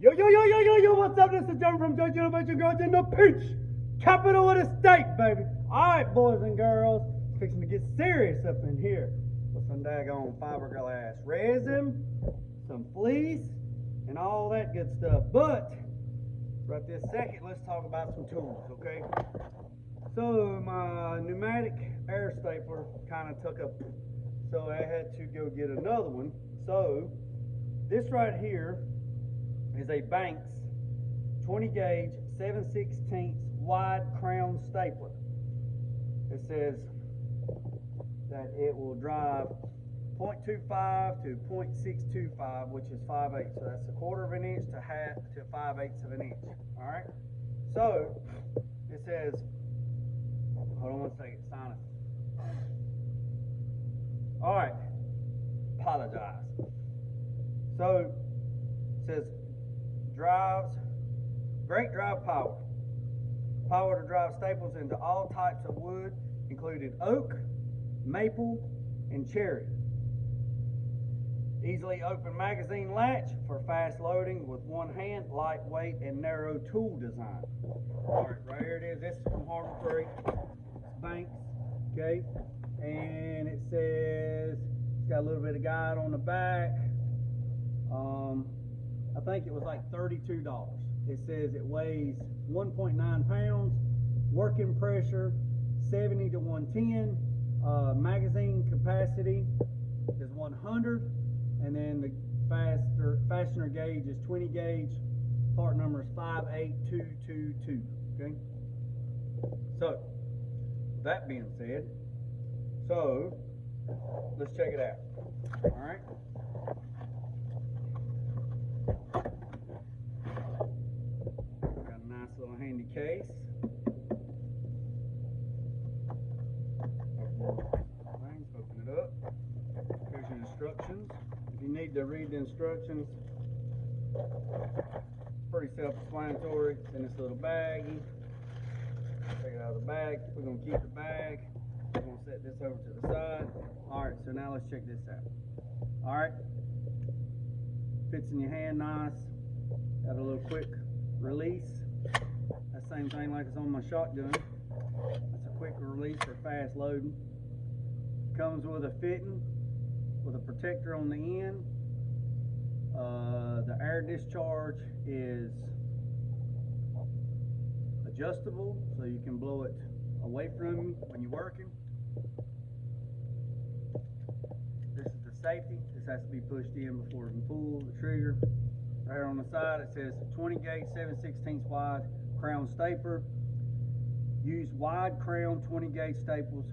Yo, what's up? This is John from Judge Innovation Girls in the Peach capital of the state, baby. Alright, boys and girls, it's fixing to get serious up in here with some daggone fiberglass resin, some fleece, and all that good stuff. But, right this second, let's talk about some tools, okay? So, my pneumatic air stapler kind of took a, so I had to go get another one. So, this right here is a Banks 20 gauge 7/16 wide crown stapler. It says that it will drive 0.25 to 0.625, which is 5/8. So that's a quarter of an inch to 5/8 of an inch. All right. So it says, hold on one second, sign it. All right. Apologize. So it says drives great drive power. Power to drive staples into all types of wood, including oak, maple, and cherry. Easily open magazine latch for fast loading with one hand, lightweight and narrow tool design. Alright, right here it is. This is from Harbor Freight, Banks, okay? And it says, it's got a little bit of guide on the back. I think it was like $32. It says it weighs 1.9 pounds, working pressure 70 to 110, magazine capacity is 100, and then the fastener gauge is 20 gauge, part number is 58222, okay? So, that being said, so, let's check it out, alright? Little handy case. Open it up. Here's your instructions. If you need to read the instructions, pretty self-explanatory. It's in this little baggie. Take it out of the bag. We're going to keep the bag. We're going to set this over to the side. Alright, so now let's check this out. Alright. Fits in your hand nice. Got a little quick release. That same thing like it's on my shotgun. That's a quick release for fast loading. Comes with a fitting with a protector on the end. The air discharge is adjustable, so you can blow it away from you when you're working. This is the safety. This has to be pushed in before it can pull the trigger. Right here on the side it says 20 gauge 7/16 wide crown stapler. Use wide crown 20 gauge staples,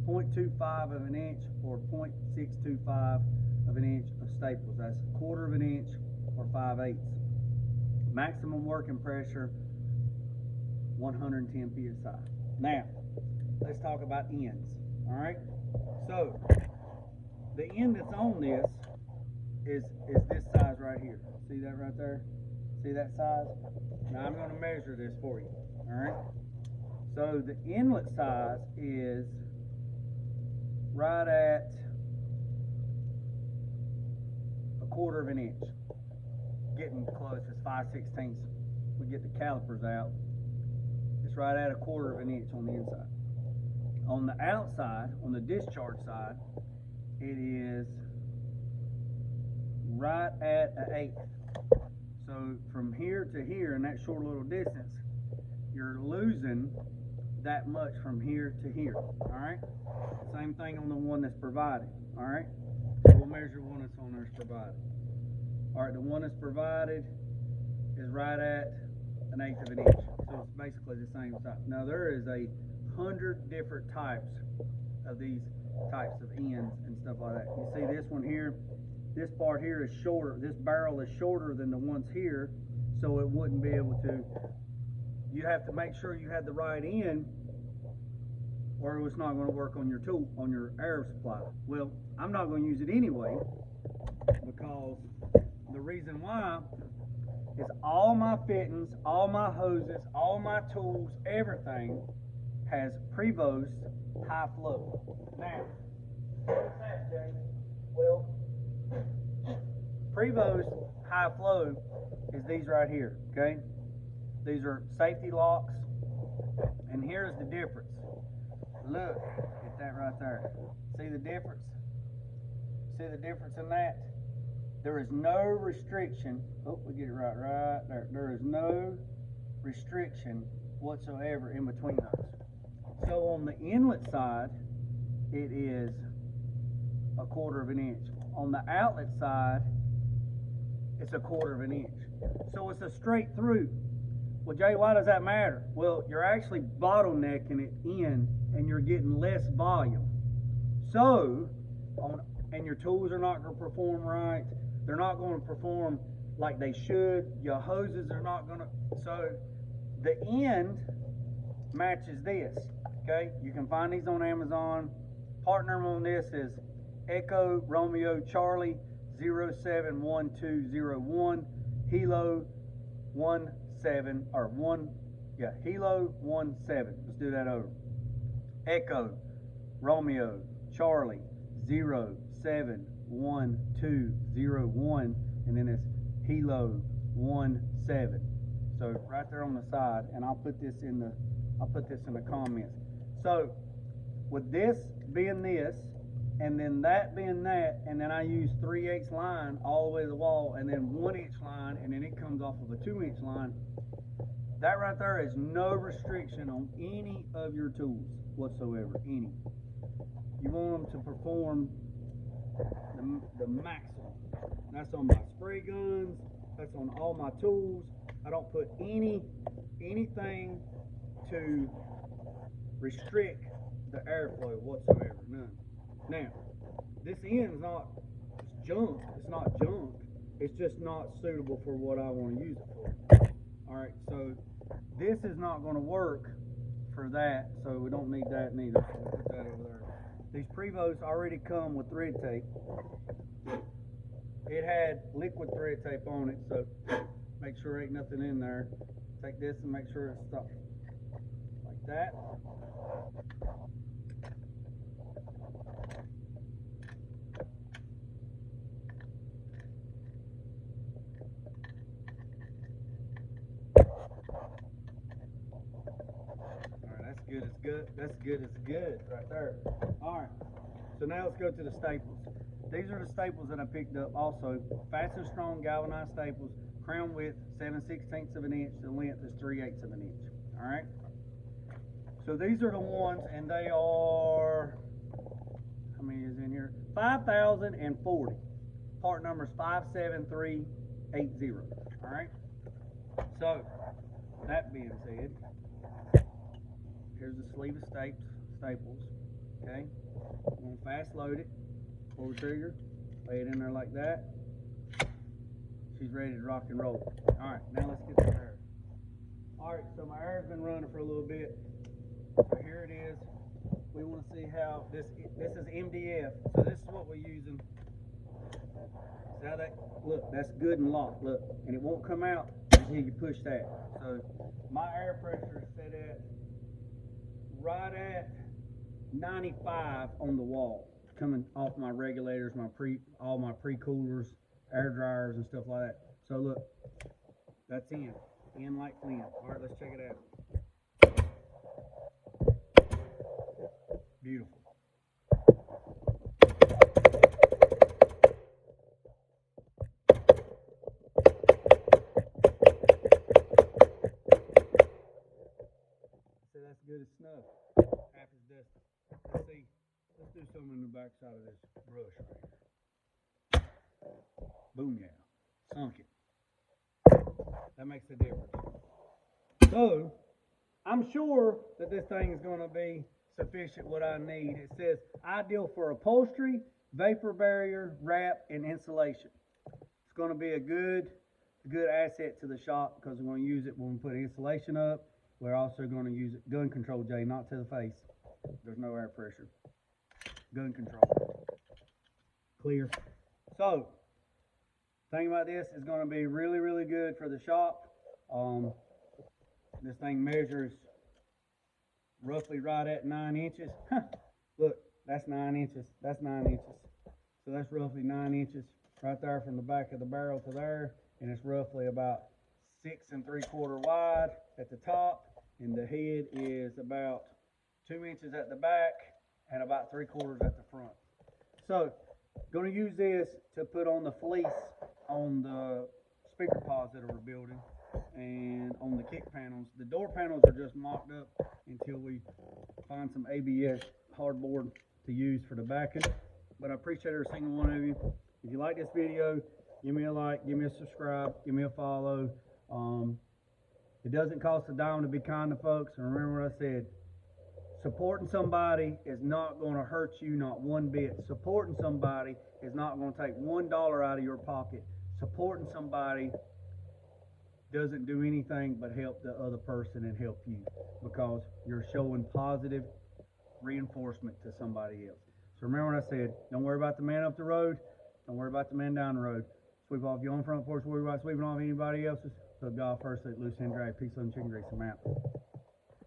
0.25 of an inch or 0.625 of an inch of staples. That's a quarter of an inch or 5/8. Maximum working pressure 110 psi. Now let's talk about ends. All right. So the end that's on this is this size right here. See that right there? See that size? Now I'm going to measure this for you. Alright? So the inlet size is right at a quarter of an inch. Getting close, it's 5/16. We get the calipers out. It's right at a quarter of an inch on the inside. On the outside, on the discharge side, it is right at an eighth. So from here to here in that short little distance, you're losing that much from here to here. Alright? Same thing on the one that's provided. Alright? So we'll measure one that's on there that's provided. Alright, the one that's provided is right at an eighth of an inch. So it's basically the same size. Now there is 100 different types of these types of ends and stuff like that. You see this one here? This part here is shorter. This barrel is shorter than the ones here, so it wouldn't be able to. You have to make sure you had the right end, or it's not going to work on your tool, on your air supply. Well, I'm not going to use it anyway, because the reason why is all my fittings, all my hoses, all my tools, everything has Prevost high flow. Now, what's that, Jay? Well, Prevost high flow is these right here, okay? These are safety locks, and here's the difference. Look at that right there. See the difference? See the difference in that? There is no restriction. Oh, we get it right there. There is no restriction whatsoever in between those. So on the inlet side, it is 1/4 of an inch. On the outlet side, it's 1/4 of an inch. So it's a straight through. Well, Jay, why does that matter? Well, you're actually bottlenecking it in, and you're getting less volume. So, and your tools are not going to perform right. They're not going to perform like they should. Your hoses are not going to. So, the end matches this. Okay, you can find these on Amazon. Part number on this is Echo Romeo Charlie 071201 Hilo 17 or 1 Hilo 17. Let's do that over. Echo Romeo Charlie 071201 and then it's Hilo 17. So right there on the side, and I'll put this in the comments. So with this being this, and then that being that, and then I use 3/8 line all the way to the wall, and then 1-inch line, and then it comes off of a 2-inch line. That right there is no restriction on any of your tools whatsoever, any. You want them to perform the maximum. That's on my spray guns, that's on all my tools. I don't put anything to restrict the airflow whatsoever, none. Now, this end's not junk, it's not junk, it's just not suitable for what I want to use it for. Alright, so this is not going to work for that, so we don't need that neither. So we'll put that over there. These Prevos already come with thread tape. It had liquid thread tape on it, so make sure there ain't nothing in there. Take this and make sure it's stopped. Like that. That's good right there. Alright, so now let's go to the staples. These are the staples that I picked up also. Fast and Strong galvanized staples, crown width 7/16 of an inch, the length is 3/8 of an inch. Alright, so these are the ones, and they are, how many is in here? 5,040. Part number is 57380. Alright, so that being said, here's the sleeve of staples, okay? I'm going to fast load it, pull the trigger, lay it in there like that. She's ready to rock and roll. Alright, now let's get the air. Alright, so my air's been running for a little bit. So here it is. We want to see how, this is MDF, so this is what we're using. See how that, look, that's good and locked, look. And it won't come out until you push that. So my air pressure is set at right at 95 on the wall, coming off my regulators, all my pre-coolers, air dryers and stuff like that. So look, that's in like Flint. All right, let's check it out. Beautiful. So that's good as snuff. Half as dusty. Let's see. Let's do something in the back side of this brush right here. Boom, yeah. Sunk it. That makes a difference. So, I'm sure that this thing is going to be sufficient what I need. It says ideal for upholstery, vapor barrier, wrap, and insulation. It's going to be a good asset to the shop because we're going to use it when we put insulation up. We're also going to use it, gun control, Jay, not to the face. There's no air pressure. Gun control. Clear. So, thing about this is going to be really, really good for the shop. This thing measures roughly right at 9 inches. Look, that's 9 inches. That's 9 inches. So that's roughly 9 inches right there from the back of the barrel to there. and it's roughly about 6 3/4 wide at the top, and the head is about 2 inches at the back and about 3/4 at the front. So, going to use this to put on the fleece on the speaker pods that we're building, and on the kick panels. The door panels are just mocked up until we find some ABS hardboard to use for the backing. But I appreciate every single one of you. If you like this video, give me a like, give me a subscribe, give me a follow. It doesn't cost a dime to be kind to folks. And remember what I said, supporting somebody is not going to hurt you, not one bit. Supporting somebody is not going to take $1 out of your pocket. Supporting somebody doesn't do anything but help the other person and help you, because you're showing positive reinforcement to somebody else. So remember what I said, don't worry about the man up the road, don't worry about the man down the road. Sweep off your own front porch, worry about sweeping off anybody else's. So God first, loose and drag, peace, love, and chicken grease. I'm out.